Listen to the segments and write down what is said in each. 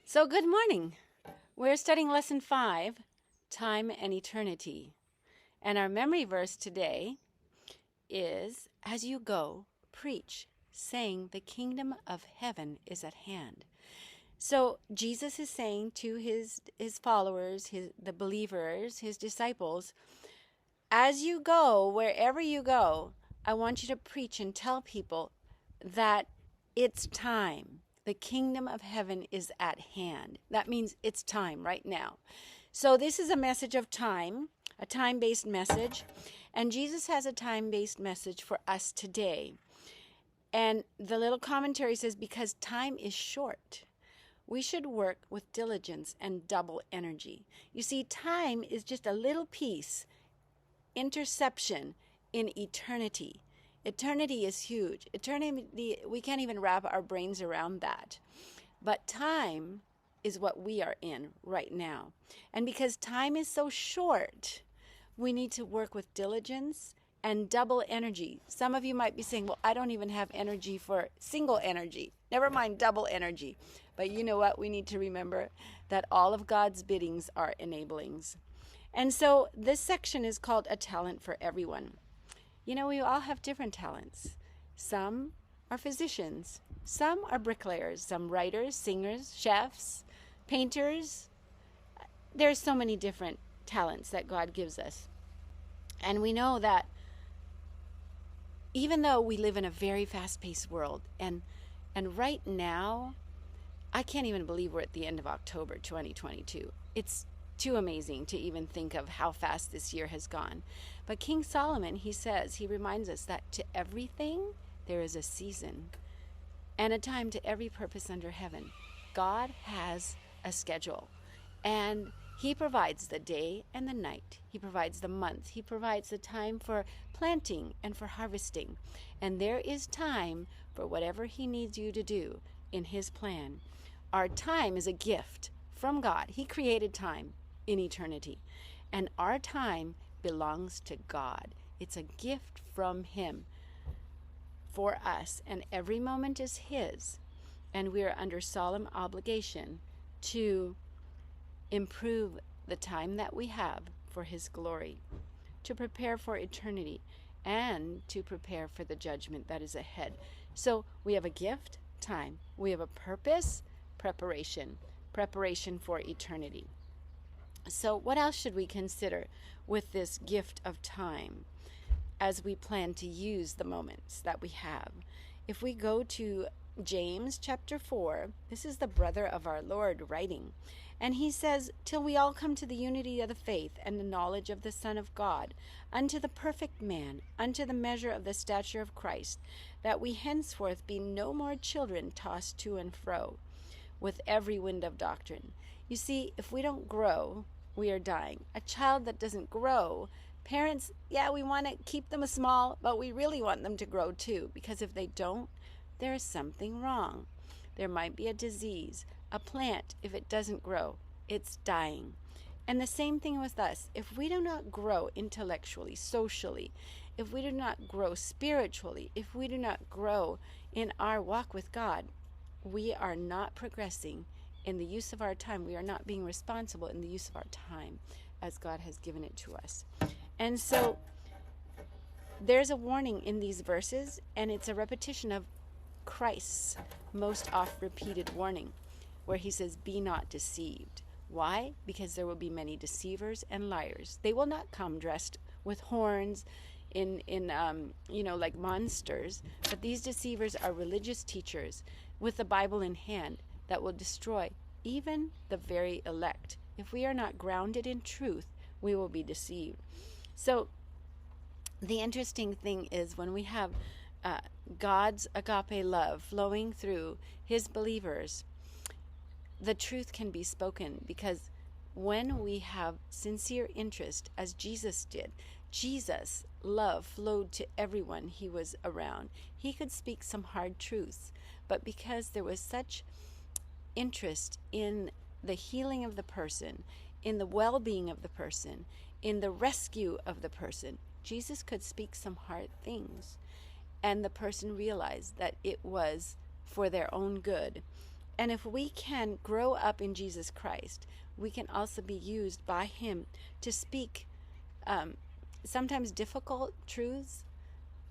So, good morning. We're studying Lesson 5, Time and Eternity. And our memory verse today is, As you go, preach, saying, the kingdom of heaven is at hand. So, Jesus is saying to his followers, the believers, his disciples, as you go, wherever you go, I want you to preach and tell people that it's time. The kingdom of heaven is at hand. That means it's time right now. So this is a message of time, a time-based message. And Jesus has a time-based message for us today. And the little commentary says, because time is short, we should work with diligence and double energy. You see, time is just a little piece, interception in eternity. Eternity is huge. Eternity, we can't even wrap our brains around that. But time is what we are in right now. And because time is so short, we need to work with diligence and double energy. Some of you might be saying, well, I don't even have energy for single energy. Never mind double energy. But you know what? We need to remember that all of God's biddings are enablings. And so this section is called A Talent for Everyone. You know, we all have different talents. Some are physicians. Some are bricklayers. Some writers, singers, chefs, painters. There's so many different talents that God gives us. And we know that even though we live in a very fast-paced world, and right now, I can't even believe we're at the end of October 2022. It's too amazing to even think of how fast this year has gone. But King Solomon, he reminds us that to everything there is a season and a time to every purpose under heaven. God has a schedule, and he provides the day and the night. He provides the month. He provides the time for planting and for harvesting. And there is time for whatever he needs you to do in his plan. Our time is a gift from God. He created time in eternity. And our time belongs to God. It's a gift from him for us. And every moment is his. And we are under solemn obligation to improve the time that we have for his glory, to prepare for eternity, and to prepare for the judgment that is ahead. So we have a gift, time. We have a purpose, preparation for eternity. So what else should we consider with this gift of time as we plan to use the moments that we have? If we go to James chapter 4, this is the brother of our Lord writing, and he says, till we all come to the unity of the faith and the knowledge of the Son of God, unto the perfect man, unto the measure of the stature of Christ, that we henceforth be no more children tossed to and fro with every wind of doctrine. You see, if we don't grow, we are dying. A child that doesn't grow, parents, we want to keep them small, but we really want them to grow too, because if they don't, there is something wrong. There might be a disease. A plant, if it doesn't grow, it's dying. And the same thing with us. If we do not grow intellectually, socially, if we do not grow spiritually, if we do not grow in our walk with God, we are not progressing in the use of our time. We are not being responsible in the use of our time as God has given it to us. And so there's a warning in these verses, and it's a repetition of Christ's most oft repeated warning, where he says, be not deceived. Why? Because there will be many deceivers and liars. They will not come dressed with horns like monsters, but these deceivers are religious teachers with the Bible in hand that will destroy even the very elect. If we are not grounded in truth, we will be deceived. So the interesting thing is when we have God's agape love flowing through his believers, the truth can be spoken, because when we have sincere interest, as Jesus did, Jesus' love flowed to everyone he was around. He could speak some hard truths, but because there was such interest in the healing of the person, in the well-being of the person, in the rescue of the person, Jesus could speak some hard things. And the person realized that it was for their own good. And if we can grow up in Jesus Christ, we can also be used by him to speak sometimes difficult truths,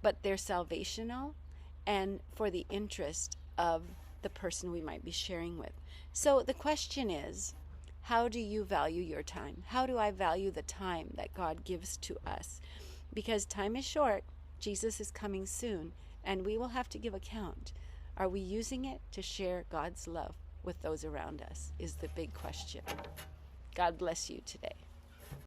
but they're salvational and for the interest of the person we might be sharing with. So the question is, how do you value your time? How do I value the time that God gives to us? Because time is short, Jesus is coming soon, and we will have to give account. Are we using it to share God's love with those around us? Is the big question. God bless you today.